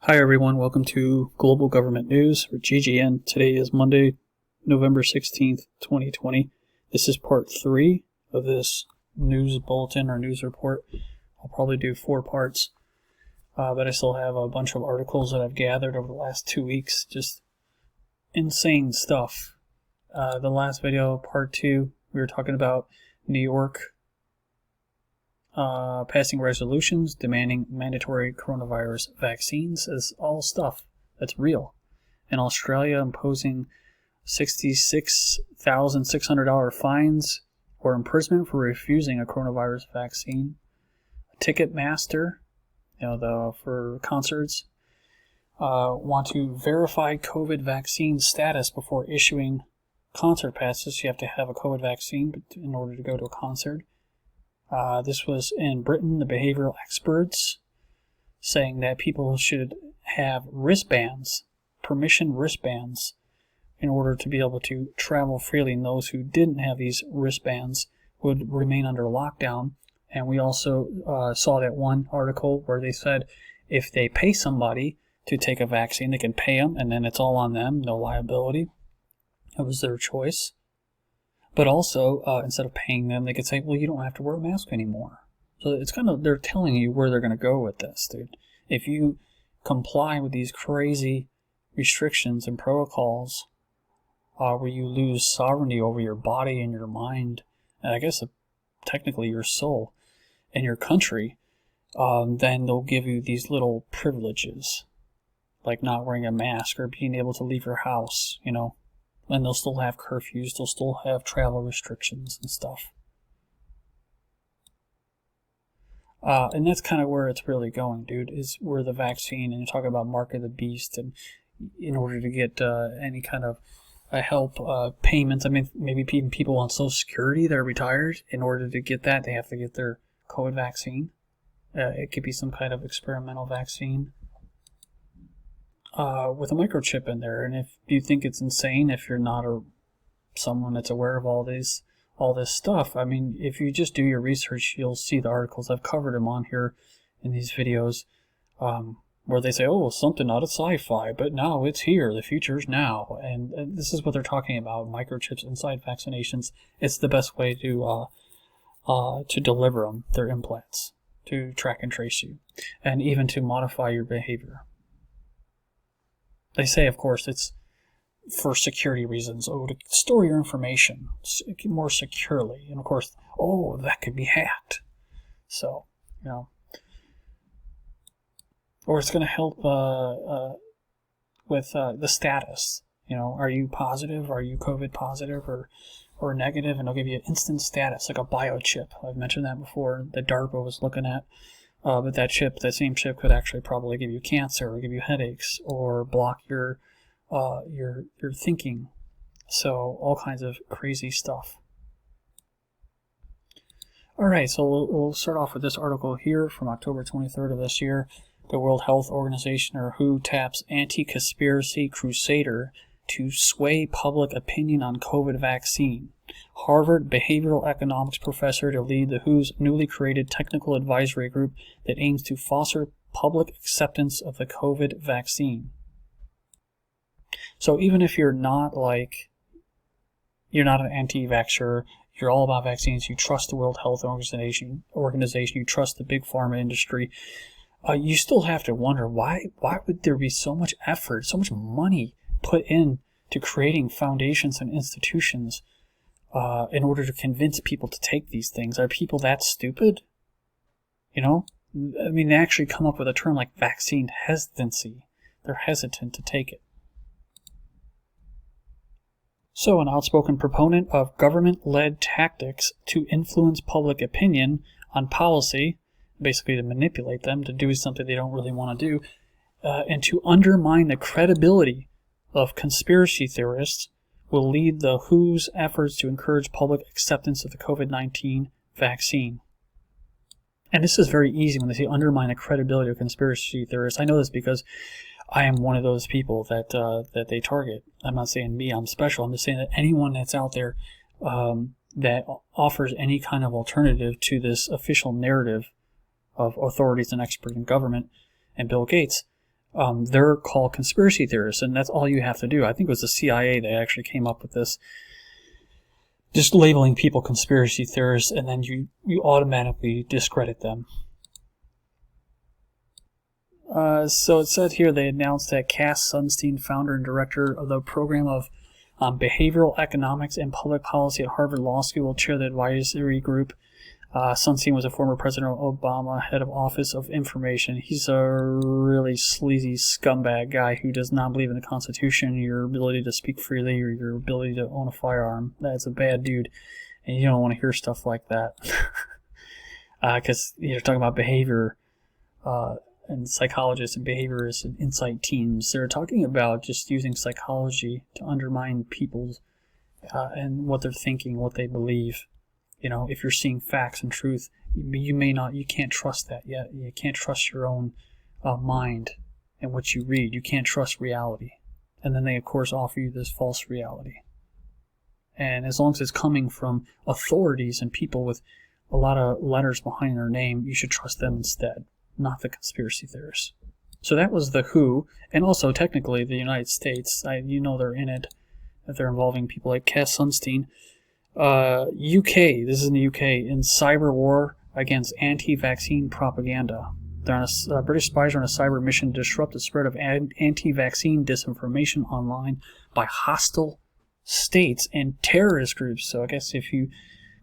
Hi everyone, welcome to Global Government News, or GGN. Today is Monday, November 16th, 2020. This is part 3 of this news bulletin or news report. I'll probably do 4 parts, but I still have a bunch of articles that I've gathered over the last 2 weeks. Just insane stuff. The last video, part 2, we were talking about New York passing resolutions demanding mandatory coronavirus vaccines. Is all stuff that's real. In Australia, imposing $66,600 fines or imprisonment for refusing a coronavirus vaccine. Ticketmaster, for concerts, want to verify COVID vaccine status before issuing concert passes. You have to have a COVID vaccine in order to go to a concert. This was in Britain, the behavioral experts saying that people should have wristbands, permission wristbands, in order to be able to travel freely, and those who didn't have these wristbands would remain under lockdown. And we also saw that one article where they said if they pay somebody to take a vaccine, they can pay them, and then it's all on them, no liability. It was their choice. But also, instead of paying them, they could say, well, you don't have to wear a mask anymore. So it's they're telling you where they're going to go with this, dude. If you comply with these crazy restrictions and protocols, where you lose sovereignty over your body and your mind, and I guess technically your soul and your country, then they'll give you these little privileges, like not wearing a mask or being able to leave your house, and they'll still have curfews, they'll still have travel restrictions and stuff. And that's kind of where it's really going, dude, is where the vaccine, and you're talking about mark of the beast, and in order to get any kind of help payments, maybe people on Social Security that are retired, in order to get that, they have to get their COVID vaccine. It could be some kind of experimental vaccine. With a microchip in there, and if you think it's insane, if you're not someone that's aware of all this stuff, if you just do your research, you'll see the articles. I've covered them on here in these videos, where they say, oh, something out of sci-fi, but now it's here, the future's now, and this is what they're talking about, microchips inside vaccinations. It's the best way to deliver them, their implants, to track and trace you, and even to modify your behavior. They say, of course, it's for security reasons. To store your information more securely. And, of course, that could be hacked. So, Or it's going to help with the status. Are you positive? Are you COVID positive or negative? And they'll give you instant status, like a biochip. I've mentioned that before, that DARPA was looking at. But that same chip could actually probably give you cancer or give you headaches or block your thinking. So all kinds of crazy stuff. All right, so we'll start off with this article here from October 23rd of this year. The World Health Organization, or WHO, taps anti-conspiracy crusader to sway public opinion on COVID vaccine. Harvard behavioral economics professor to lead the WHO's newly created technical advisory group that aims to foster public acceptance of the COVID vaccine. So even if you're not an anti-vaxxer, you're all about vaccines, you trust the World Health Organization, you trust the big pharma industry, you still have to wonder why would there be so much effort, so much money put in to creating foundations and institutions in order to convince people to take these things? Are people that stupid? They actually come up with a term like vaccine hesitancy. They're hesitant to take it. So, an outspoken proponent of government-led tactics to influence public opinion on policy, basically to manipulate them to do something they don't really want to do, and to undermine the credibility of conspiracy theorists, will lead the WHO's efforts to encourage public acceptance of the COVID-19 vaccine. And this is very easy when they say undermine the credibility of conspiracy theorists. I know this because I am one of those people that they target. I'm not saying me, I'm special. I'm just saying that anyone that's out there that offers any kind of alternative to this official narrative of authorities and experts in government and Bill Gates, they're called conspiracy theorists, and that's all you have to do. I think it was the CIA that actually came up with this, just labeling people conspiracy theorists, and then you automatically discredit them. So it said here they announced that Cass Sunstein, founder and director of the program of behavioral economics and public policy at Harvard Law School, will chair the advisory group. Sunstein was a former President Obama head of Office of Information. He's a really sleazy scumbag guy who does not believe in the Constitution, your ability to speak freely, or your ability to own a firearm. That's a bad dude, and you don't want to hear stuff like that. Because you're talking about behavior and psychologists and behaviorists and insight teams. They're talking about just using psychology to undermine people's and what they're thinking, what they believe. You know, if you're seeing facts and truth, you can't trust that yet. You can't trust your own mind and what you read. You can't trust reality. And then they, of course, offer you this false reality. And as long as it's coming from authorities and people with a lot of letters behind their name, you should trust them instead, not the conspiracy theorists. So that was the WHO, and also technically the United States. You know they're in it, that they're involving people like Cass Sunstein. UK, this is in the UK, in cyber war against anti-vaccine propaganda. British spies are on a cyber mission to disrupt the spread of anti-vaccine disinformation online by hostile states and terrorist groups. So I guess if you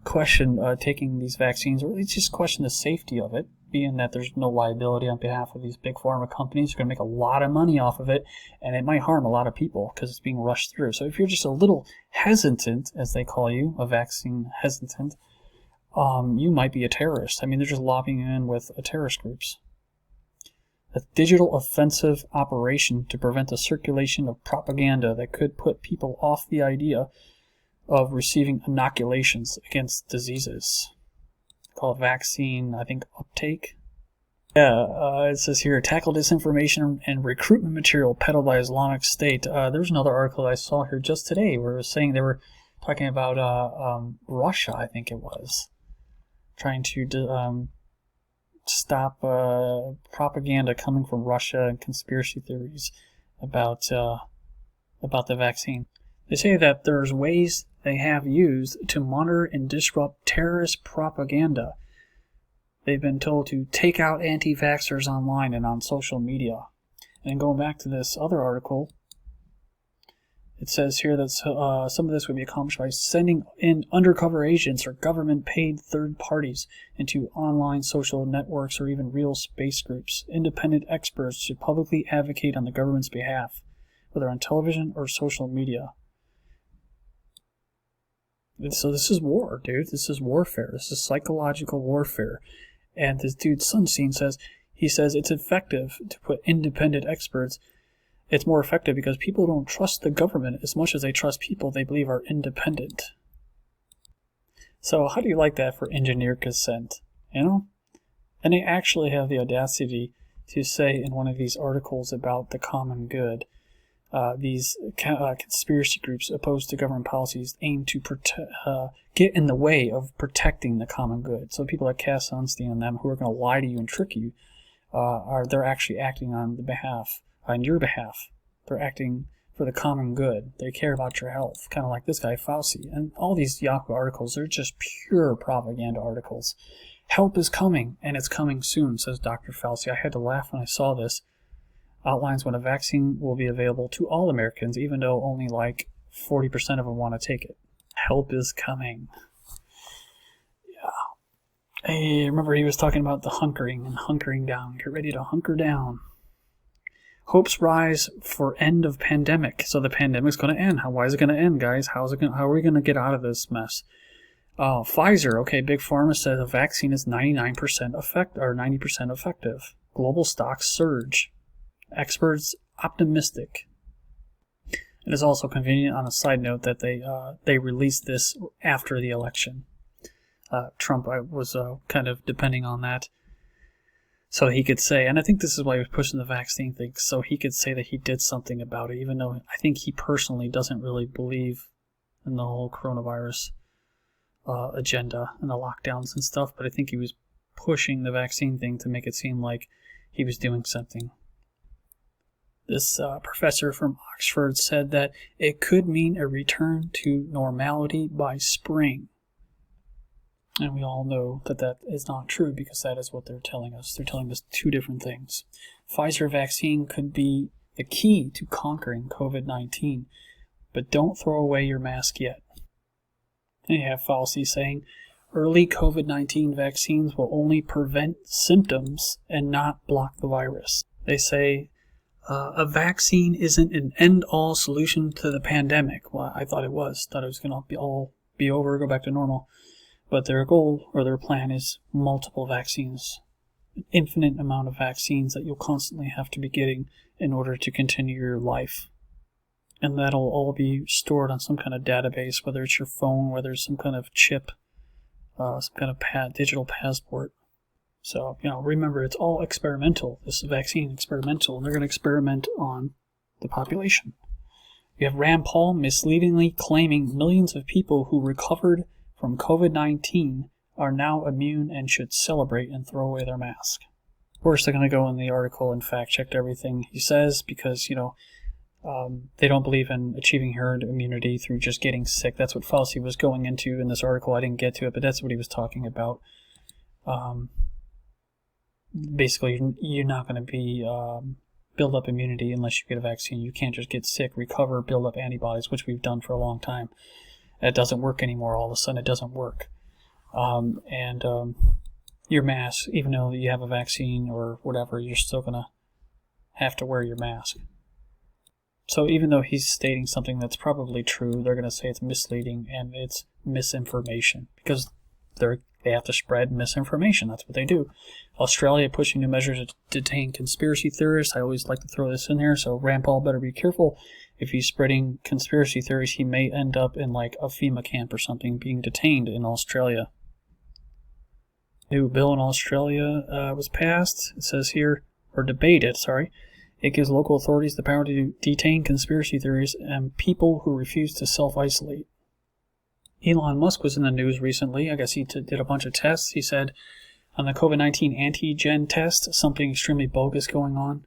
question taking these vaccines, or at least just question the safety of it, being that there's no liability on behalf of these big pharma companies, they're going to make a lot of money off of it, and it might harm a lot of people because it's being rushed through. So if you're just a little hesitant, as they call you, a vaccine hesitant, you might be a terrorist. I mean, they're just lobbying you in with terrorist groups. A digital offensive operation to prevent the circulation of propaganda that could put people off the idea of receiving inoculations against diseases. Called vaccine, I think, uptake. Yeah, it says here, tackle disinformation and recruitment material peddled by Islamic State. There's another article I saw here just today where it was saying they were talking about Russia, I think it was, trying to stop propaganda coming from Russia and conspiracy theories about the vaccine. They say that there's ways they have used to monitor and disrupt terrorist propaganda. They've been told to take out anti-vaxxers online and on social media. And going back to this other article, it says here that some of this would be accomplished by sending in undercover agents or government-paid third parties into online social networks or even real space groups. Independent experts should publicly advocate on the government's behalf, whether on television or social media. So this is war, dude. This is warfare. This is psychological warfare. And this dude Sunstein says it's effective to put independent experts. It's more effective because people don't trust the government as much as they trust people they believe are independent. So how do you like that for engineered consent? You know? And they actually have the audacity to say in one of these articles about the common good, these conspiracy groups opposed to government policies aim to get in the way of protecting the common good. So people like Cass Sunstein and them who are going to lie to you and trick you, they're actually acting on your behalf. They're acting for the common good. They care about your health, kind of like this guy Fauci. And all these Yahoo articles, they're just pure propaganda articles. Help is coming, and it's coming soon, says Dr. Fauci. I had to laugh when I saw this. Outlines when a vaccine will be available to all Americans, even though only like 40% of them want to take it. Help is coming. Yeah. Hey, remember he was talking about the hunkering and hunkering down. Get ready to hunker down. Hopes rise for end of pandemic. So the pandemic's going to end. Why is it going to end, guys? How are we going to get out of this mess? Pfizer, okay, Big Pharma says a vaccine is 99% or 90% effective. Global stocks surge. Experts optimistic. It is also convenient on a side note that they released this after the election. Trump was kind of depending on that, so he could say, and I think this is why he was pushing the vaccine thing, so he could say that he did something about it, even though I think he personally doesn't really believe in the whole coronavirus agenda and the lockdowns and stuff, but I think he was pushing the vaccine thing to make it seem like he was doing something. This professor from Oxford said that it could mean a return to normality by spring. And we all know that that is not true because that is what they're telling us. They're telling us two different things. Pfizer vaccine could be the key to conquering COVID-19, but don't throw away your mask yet. And you have Fauci saying, early COVID-19 vaccines will only prevent symptoms and not block the virus. They say a vaccine isn't an end-all solution to the pandemic. Well, I thought it was. Thought it was going to be over, go back to normal. But their goal or their plan is multiple vaccines, an infinite amount of vaccines that you'll constantly have to be getting in order to continue your life. And that'll all be stored on some kind of database, whether it's your phone, whether it's some kind of chip, some kind of digital passport. So, remember, it's all experimental. This vaccine experimental, and they're going to experiment on the population. You have Rand Paul misleadingly claiming millions of people who recovered from COVID-19 are now immune and should celebrate and throw away their mask. Of course, they're going to go in the article and fact-check everything he says because, they don't believe in achieving herd immunity through just getting sick. That's what Fauci was going into in this article. I didn't get to it, but that's what he was talking about. Basically, you're not going to be build up immunity unless you get a vaccine. You can't just get sick, recover, build up antibodies, which we've done for a long time. It doesn't work anymore. All of a sudden, it doesn't work. Your mask, even though you have a vaccine or whatever, you're still going to have to wear your mask. So even though he's stating something that's probably true, they're going to say it's misleading and it's misinformation because they have to spread misinformation. That's what they do. Australia pushing new measures to detain conspiracy theorists. I always like to throw this in here, so Rand Paul better be careful. If he's spreading conspiracy theories, he may end up in like a FEMA camp or something, being detained in Australia. New bill in Australia was passed. It says here, or debated, sorry. It gives local authorities the power to detain conspiracy theories and people who refuse to self-isolate. Elon Musk was in the news recently. I guess he did a bunch of tests. He said on the COVID-19 antigen test, something extremely bogus going on.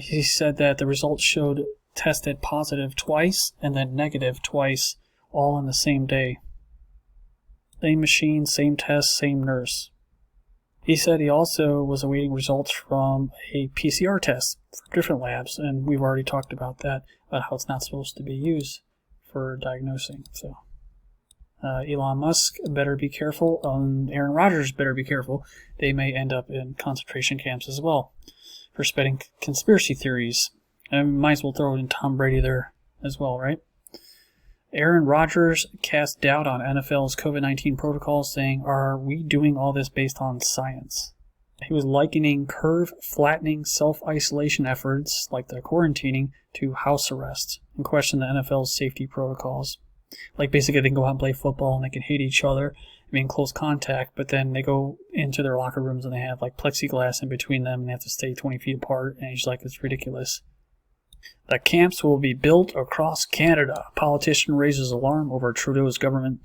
He said that the results showed tested positive twice and then negative twice, all on the same day. Same machine, same test, same nurse. He said he also was awaiting results from a PCR test from different labs, and we've already talked about that, about how it's not supposed to be used for diagnosing. So Elon Musk better be careful. Aaron Rodgers better be careful. They may end up in concentration camps as well for spreading conspiracy theories. And might as well throw in Tom Brady there as well, right? Aaron Rodgers cast doubt on NFL's COVID-19 protocols, saying, "Are we doing all this based on science?" He was likening curve-flattening self-isolation efforts, like the quarantining, to house arrest, and questioned the NFL's safety protocols. Like, basically, they can go out and play football, and they can hit each other, be in close contact, but then they go into their locker rooms, and they have, like, plexiglass in between them, and they have to stay 20 feet apart, and he's like, it's ridiculous. The camps will be built across Canada. Politician raises alarm over Trudeau's government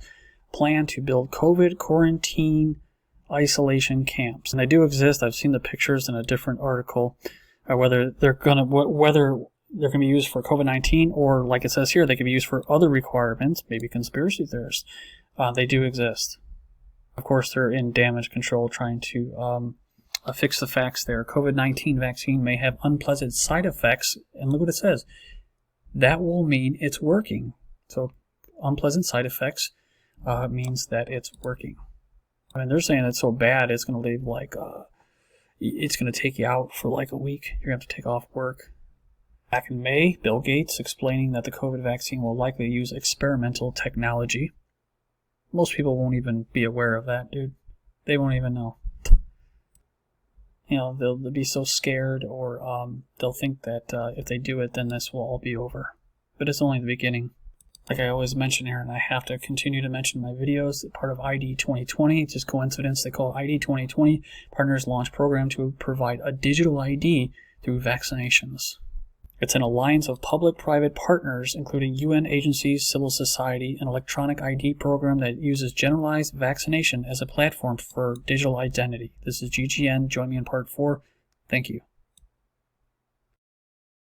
plan to build COVID quarantine isolation camps. And they do exist. I've seen the pictures in a different article. Whether they're gonna be used for COVID-19 or, like it says here, they can be used for other requirements, maybe conspiracy theorists. They do exist. Of course, they're in damage control, trying to fix the facts there. COVID-19 vaccine may have unpleasant side effects, and look what it says. That will mean it's working. So unpleasant side effects means that it's working. I mean, they're saying it's so bad it's going to leave it's going to take you out for like a week. You're going to have to take off work. Back in May, Bill Gates explaining that the COVID vaccine will likely use experimental technology. Most people won't even be aware of that, dude. They won't even know. They'll be so scared, or they'll think that if they do it, then this will all be over. But it's only the beginning. Like I always mention here, and I have to continue to mention in my videos, part of ID 2020, it's just coincidence, they call it ID 2020, Partners Launch Program to provide a digital ID through vaccinations. It's an alliance of public-private partners, including UN agencies, civil society, an electronic ID program that uses generalized vaccination as a platform for digital identity. This is GGN. Join me in part 4. Thank you.